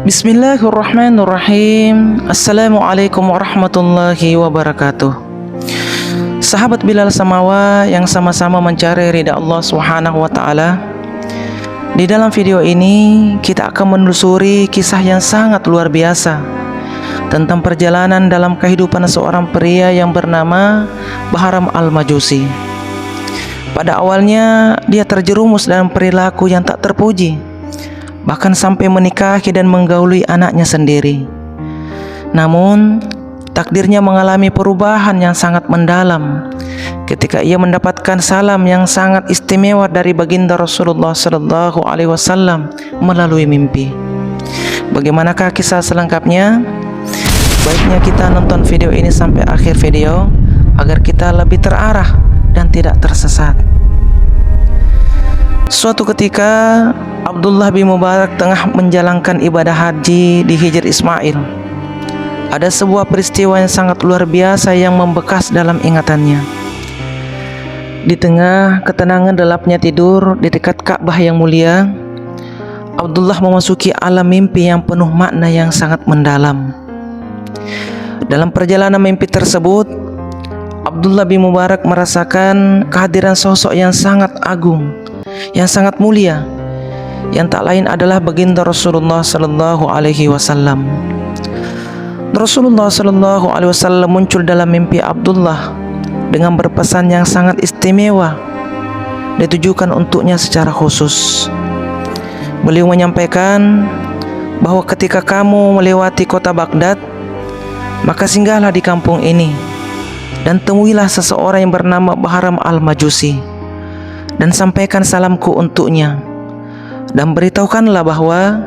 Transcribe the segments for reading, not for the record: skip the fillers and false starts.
Bismillahirrahmanirrahim. Assalamualaikum warahmatullahi wabarakatuh. Sahabat Bilal Samawa yang sama-sama mencari ridha Allah Subhanahu wa taala. Di dalam video ini kita akan menelusuri kisah yang sangat luar biasa tentang perjalanan dalam kehidupan seorang pria yang bernama Bahram Al-Majusi. Pada awalnya dia terjerumus dalam perilaku yang tak terpuji, bahkan sampai menikahi dan menggauli anaknya sendiri. Namun takdirnya mengalami perubahan yang sangat mendalam ketika ia mendapatkan salam yang sangat istimewa dari baginda Rasulullah Sallallahu Alaihi Wasallam melalui mimpi. Bagaimanakah kisah selengkapnya? Baiknya kita nonton video ini sampai akhir video agar kita lebih terarah dan tidak tersesat. Suatu ketika Abdullah bin Mubarak tengah menjalankan ibadah haji di Hijr Ismail. Ada sebuah peristiwa yang sangat luar biasa yang membekas dalam ingatannya. Di tengah ketenangan gelapnya tidur di dekat Ka'bah yang mulia, Abdullah memasuki alam mimpi yang penuh makna yang sangat mendalam. Dalam perjalanan mimpi tersebut, Abdullah bin Mubarak merasakan kehadiran sosok yang sangat agung, yang sangat mulia, yang tak lain adalah baginda Rasulullah Sallallahu Alaihi Wasallam. Rasulullah Sallallahu Alaihi Wasallam muncul dalam mimpi Abdullah dengan berpesan yang sangat istimewa, ditujukan untuknya secara khusus. Beliau menyampaikan bahwa ketika kamu melewati kota Baghdad, maka singgahlah di kampung ini dan temuilah seseorang yang bernama Bahram Al-Majusi dan sampaikan salamku untuknya, dan beritahukanlah bahwa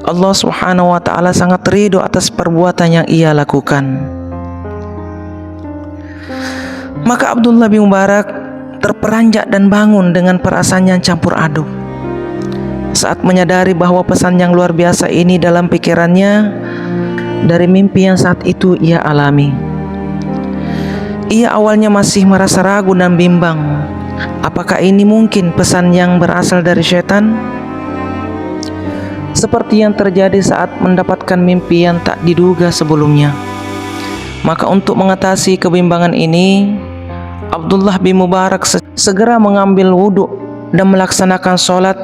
Allah Subhanahu wa taala sangat ridho atas perbuatan yang ia lakukan. Maka Abdullah bin Mubarak terperanjat dan bangun dengan perasaan yang campur aduk saat menyadari bahwa pesan yang luar biasa ini dalam pikirannya dari mimpi yang saat itu ia alami. Ia awalnya masih merasa ragu dan bimbang, apakah ini mungkin pesan yang berasal dari syaitan? Seperti yang terjadi saat mendapatkan mimpi yang tak diduga sebelumnya. Maka untuk mengatasi kebimbangan ini, Abdullah bin Mubarak segera mengambil wudhu dan melaksanakan sholat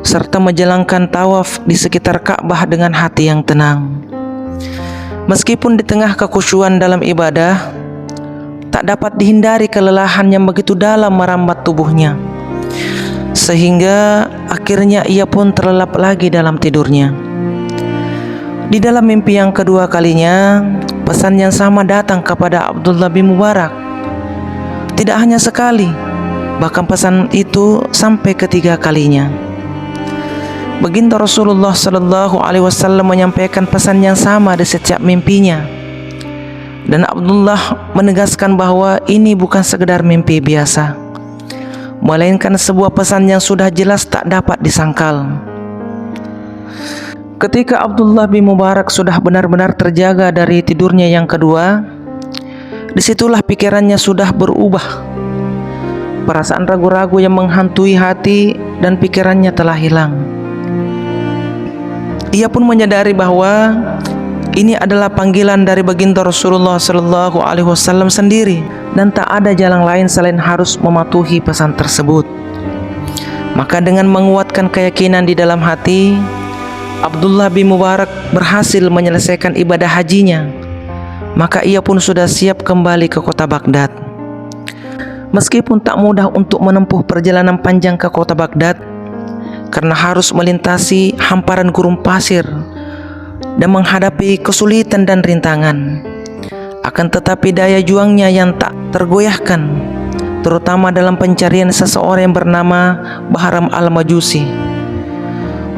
serta menjalankan tawaf di sekitar Ka'bah dengan hati yang tenang. Meskipun di tengah kekhusyuan dalam ibadah, tak dapat dihindari kelelahan yang begitu dalam merambat tubuhnya, sehingga akhirnya ia pun terlelap lagi dalam tidurnya. Di dalam mimpi yang kedua kalinya, pesan yang sama datang kepada Abdullah bin Mubarak. Tidak hanya sekali, bahkan pesan itu sampai ketiga kalinya. Baginda Rasulullah Sallallahu Alaihi Wasallam menyampaikan pesan yang sama di setiap mimpinya. Dan Abdullah menegaskan bahwa ini bukan sekedar mimpi biasa, melainkan sebuah pesan yang sudah jelas tak dapat disangkal. Ketika Abdullah bin Mubarak sudah benar-benar terjaga dari tidurnya yang kedua, disitulah pikirannya sudah berubah. Perasaan ragu-ragu yang menghantui hati dan pikirannya telah hilang. Ia pun menyadari bahwa ini adalah panggilan dari baginda Rasulullah Sallallahu Alaihi Wasallam sendiri, dan tak ada jalan lain selain harus mematuhi pesan tersebut. Maka dengan menguatkan keyakinan di dalam hati, Abdullah bin Mubarak berhasil menyelesaikan ibadah hajinya. Maka ia pun sudah siap kembali ke kota Baghdad. Meskipun tak mudah untuk menempuh perjalanan panjang ke kota Baghdad, karena harus melintasi hamparan gurun pasir dan menghadapi kesulitan dan rintangan. Akan tetapi daya juangnya yang tak tergoyahkan, terutama dalam pencarian seseorang yang bernama Bahram Al-Majusi,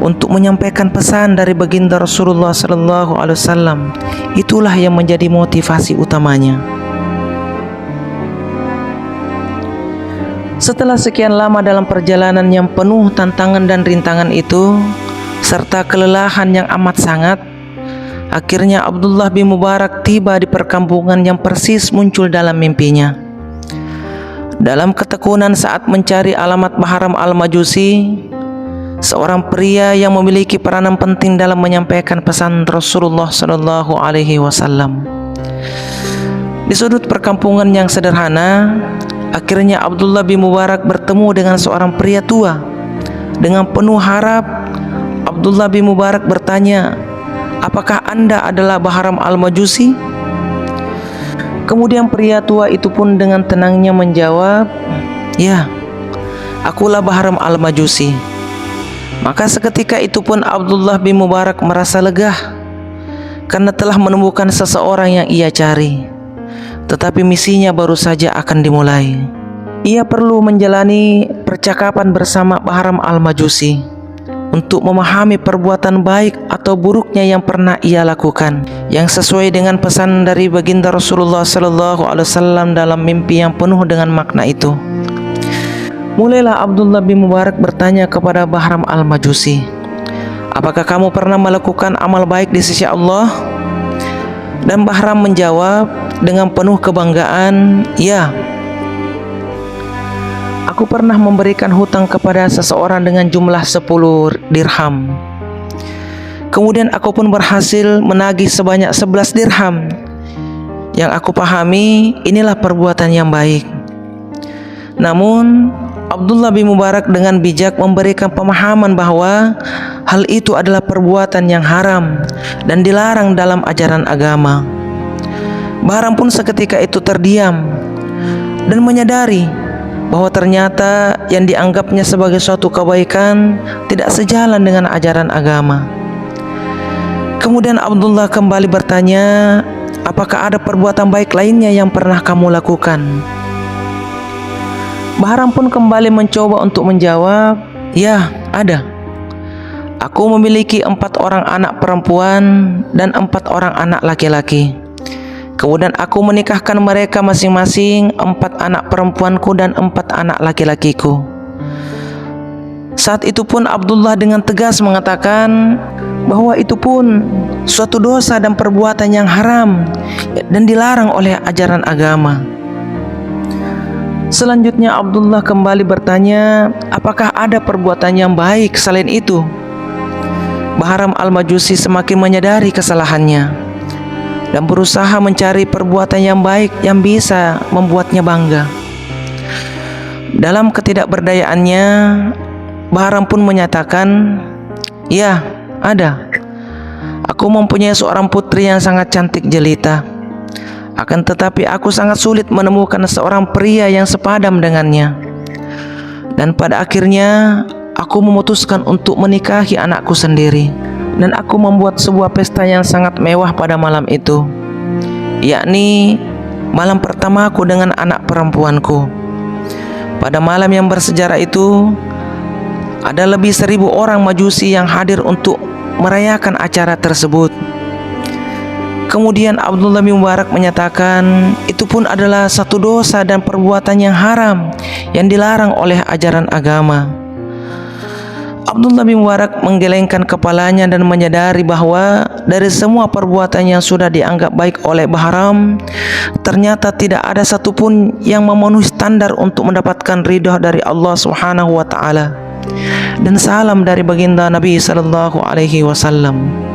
untuk menyampaikan pesan dari baginda Rasulullah Sallallahu Alaihi Wasallam, itulah yang menjadi motivasi utamanya. Setelah sekian lama dalam perjalanan yang penuh tantangan dan rintangan itu, serta kelelahan yang amat sangat, akhirnya Abdullah bin Mubarak tiba di perkampungan yang persis muncul dalam mimpinya. Dalam ketekunan saat mencari alamat Bahram Al-Majusi, seorang pria yang memiliki peranan penting dalam menyampaikan pesan Rasulullah Shallallahu Alaihi Wasallam. Di sudut perkampungan yang sederhana, akhirnya Abdullah bin Mubarak bertemu dengan seorang pria tua. Dengan penuh harap, Abdullah bin Mubarak bertanya, "Apakah Anda adalah Bahram al-Majusi?" Kemudian pria tua itu pun dengan tenangnya menjawab, "Ya, akulah Bahram al-Majusi." Maka seketika itu pun Abdullah bin Mubarak merasa lega karena telah menemukan seseorang yang ia cari. Tetapi misinya baru saja akan dimulai. Ia perlu menjalani percakapan bersama Bahram al-Majusi untuk memahami perbuatan baik atau buruknya yang pernah ia lakukan, yang sesuai dengan pesan dari baginda Rasulullah Sallallahu Alaihi Wasallam dalam mimpi yang penuh dengan makna itu. Mulailah Abdullah bin Mubarak bertanya kepada Bahram al-Majusi, "Apakah kamu pernah melakukan amal baik di sisi Allah?" Dan Bahram menjawab dengan penuh kebanggaan, "Ya, aku pernah memberikan hutang kepada seseorang dengan jumlah 10 dirham. Kemudian aku pun berhasil menagih sebanyak 11 dirham. Yang aku pahami, inilah perbuatan yang baik." Namun Abdullah bin Mubarak dengan bijak memberikan pemahaman bahwa hal itu adalah perbuatan yang haram dan dilarang dalam ajaran agama. Bahram pun seketika itu terdiam dan menyadari bahwa ternyata yang dianggapnya sebagai suatu kebaikan tidak sejalan dengan ajaran agama. Kemudian Abdullah kembali bertanya, "Apakah ada perbuatan baik lainnya yang pernah kamu lakukan?" Bahram pun kembali mencoba untuk menjawab, "Ya, ada. Aku memiliki 4 orang anak perempuan dan 4 orang anak laki-laki. Kemudian aku menikahkan mereka masing-masing 4 anak perempuanku dan 4 anak laki-lakiku." Saat itu pun Abdullah dengan tegas mengatakan bahwa itu pun suatu dosa dan perbuatan yang haram dan dilarang oleh ajaran agama. Selanjutnya Abdullah kembali bertanya, "Apakah ada perbuatan yang baik selain itu?" Bahram al-Majusi semakin menyadari kesalahannya dan berusaha mencari perbuatan yang baik yang bisa membuatnya bangga. Dalam ketidakberdayaannya, Bahram pun menyatakan, "Ya, ada. Aku mempunyai seorang putri yang sangat cantik jelita. Akan tetapi aku sangat sulit menemukan seorang pria yang sepadam dengannya. Dan pada akhirnya aku memutuskan untuk menikahi anakku sendiri. Dan aku membuat sebuah pesta yang sangat mewah pada malam itu, yakni malam pertamaku dengan anak perempuanku. Pada malam yang bersejarah itu, ada lebih 1000 orang Majusi yang hadir untuk merayakan acara tersebut." Kemudian Abdullah bin Mubarak menyatakan itu pun adalah satu dosa dan perbuatan yang haram yang dilarang oleh ajaran agama. Abdullah bin Mubarak menggelengkan kepalanya dan menyadari bahwa dari semua perbuatan yang sudah dianggap baik oleh Bahram, ternyata tidak ada satupun yang memenuhi standar untuk mendapatkan ridha dari Allah Subhanahu wa Ta'ala dan salam dari baginda Nabi Sallallahu Alaihi Wasallam.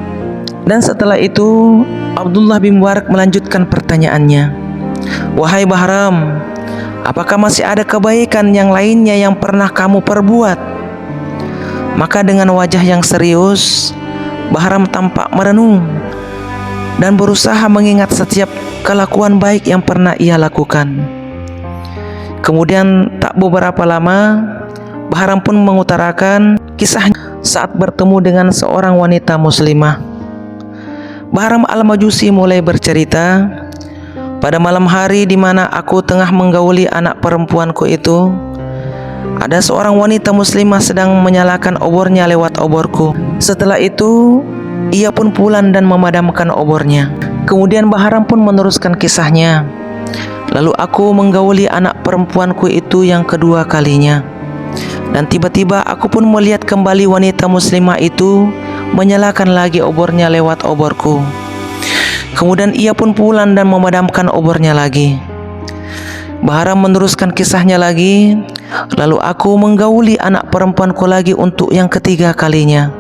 Dan setelah itu Abdullah bin Mubarak melanjutkan pertanyaannya, "Wahai Bahram, apakah masih ada kebaikan yang lainnya yang pernah kamu perbuat?" Maka dengan wajah yang serius, Bahram tampak merenung dan berusaha mengingat setiap kelakuan baik yang pernah ia lakukan. Kemudian tak beberapa lama, Bahram pun mengutarakan kisahnya saat bertemu dengan seorang wanita muslimah. Bahram al-Majusi mulai bercerita, "Pada malam hari di mana aku tengah menggauli anak perempuanku itu, ada seorang wanita muslimah sedang menyalakan obornya lewat oborku. Setelah itu, ia pun pulang dan memadamkan obornya." Kemudian Bahram pun meneruskan kisahnya, "Lalu aku menggauli anak perempuanku itu yang kedua kalinya. Dan tiba-tiba aku pun melihat kembali wanita muslimah itu menyalakan lagi obornya lewat oborku. Kemudian ia pun pulang dan memadamkan obornya lagi." Bahram meneruskan kisahnya lagi, Lalu aku menggauli anak perempuanku lagi untuk yang ketiga kalinya.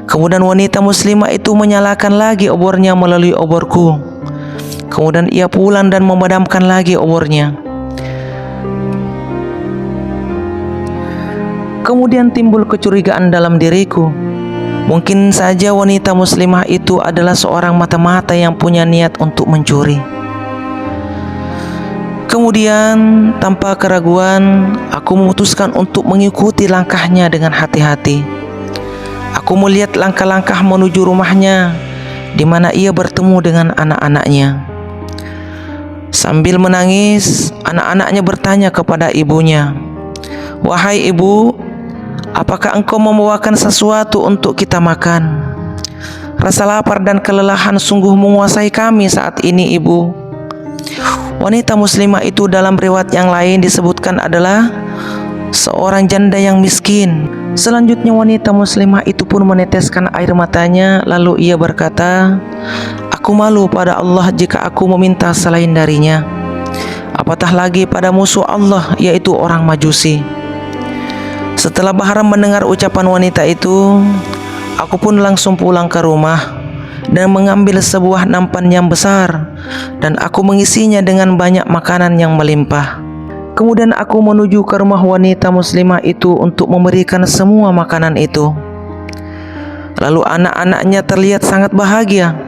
Kemudian wanita muslimah itu menyalakan lagi obornya melalui oborku. Kemudian ia pulang dan memadamkan lagi obornya. Kemudian timbul kecurigaan dalam diriku. Mungkin saja wanita muslimah itu adalah seorang mata-mata yang punya niat untuk mencuri. Kemudian tanpa keraguan, aku memutuskan untuk mengikuti langkahnya dengan hati-hati. Aku melihat langkah-langkah menuju rumahnya, di mana ia bertemu dengan anak-anaknya. Sambil menangis, anak-anaknya bertanya kepada ibunya, "Wahai ibu, apakah engkau membawakan sesuatu untuk kita makan? Rasa lapar dan kelelahan sungguh menguasai kami saat ini, ibu." Wanita muslimah itu dalam riwayat yang lain disebutkan adalah seorang janda yang miskin. Selanjutnya wanita muslimah itu pun meneteskan air matanya, lalu ia berkata, "Aku malu pada Allah jika aku meminta selain darinya. Apatah lagi pada musuh Allah, yaitu orang Majusi." Setelah Bahram mendengar ucapan wanita itu, aku pun langsung pulang ke rumah dan mengambil sebuah nampan yang besar, dan aku mengisinya dengan banyak makanan yang melimpah. Kemudian aku menuju ke rumah wanita muslimah itu untuk memberikan semua makanan itu. Lalu anak-anaknya terlihat sangat bahagia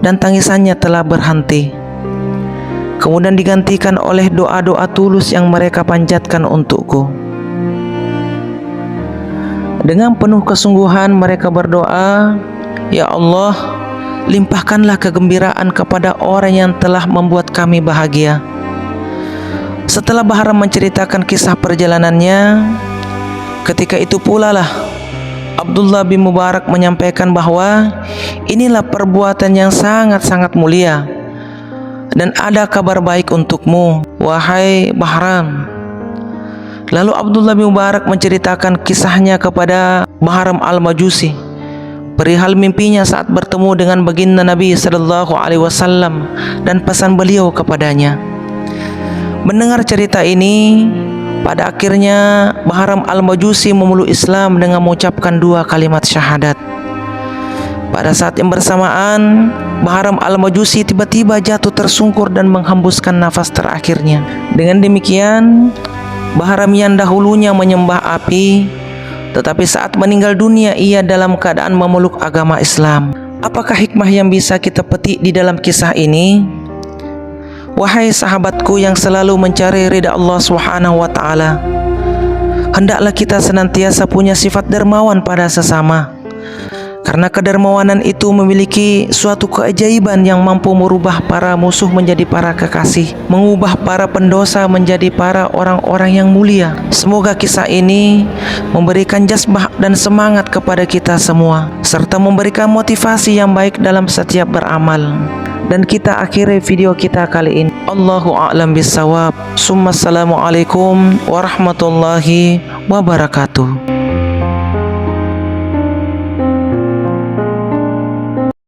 dan tangisannya telah berhenti. Kemudian digantikan oleh doa-doa tulus yang mereka panjatkan untukku. Dengan penuh kesungguhan mereka berdoa, "Ya Allah, limpahkanlah kegembiraan kepada orang yang telah membuat kami bahagia." Setelah Bahram menceritakan kisah perjalanannya, ketika itu pula lah Abdullah bin Mubarak menyampaikan bahwa inilah perbuatan yang sangat-sangat mulia, dan ada kabar baik untukmu, wahai Bahram. Lalu Abdullah bin Mubarak menceritakan kisahnya kepada Bahram al-Majusi perihal mimpinya saat bertemu dengan baginda Nabi sallallahu alaihi wasallam dan pesan beliau kepadanya. Mendengar cerita ini, pada akhirnya Bahram al-Majusi memeluk Islam dengan mengucapkan 2 kalimat syahadat. Pada saat yang bersamaan, Bahram al-Majusi tiba-tiba jatuh tersungkur dan menghembuskan nafas terakhirnya. Dengan demikian, Bahram yang dahulunya menyembah api, tetapi saat meninggal dunia ia dalam keadaan memeluk agama Islam. Apakah hikmah yang bisa kita petik di dalam kisah ini? Wahai sahabatku yang selalu mencari ridha Allah Subhanahu wa taala, hendaklah kita senantiasa punya sifat dermawan pada sesama. Karena kedermawanan itu memiliki suatu keajaiban yang mampu merubah para musuh menjadi para kekasih, mengubah para pendosa menjadi para orang-orang yang mulia. Semoga kisah ini memberikan jazbah dan semangat kepada kita semua, serta memberikan motivasi yang baik dalam setiap beramal. Dan kita akhiri video kita kali ini. Allahu a'lam bissawab. Assalamualaikum warahmatullahi wabarakatuh.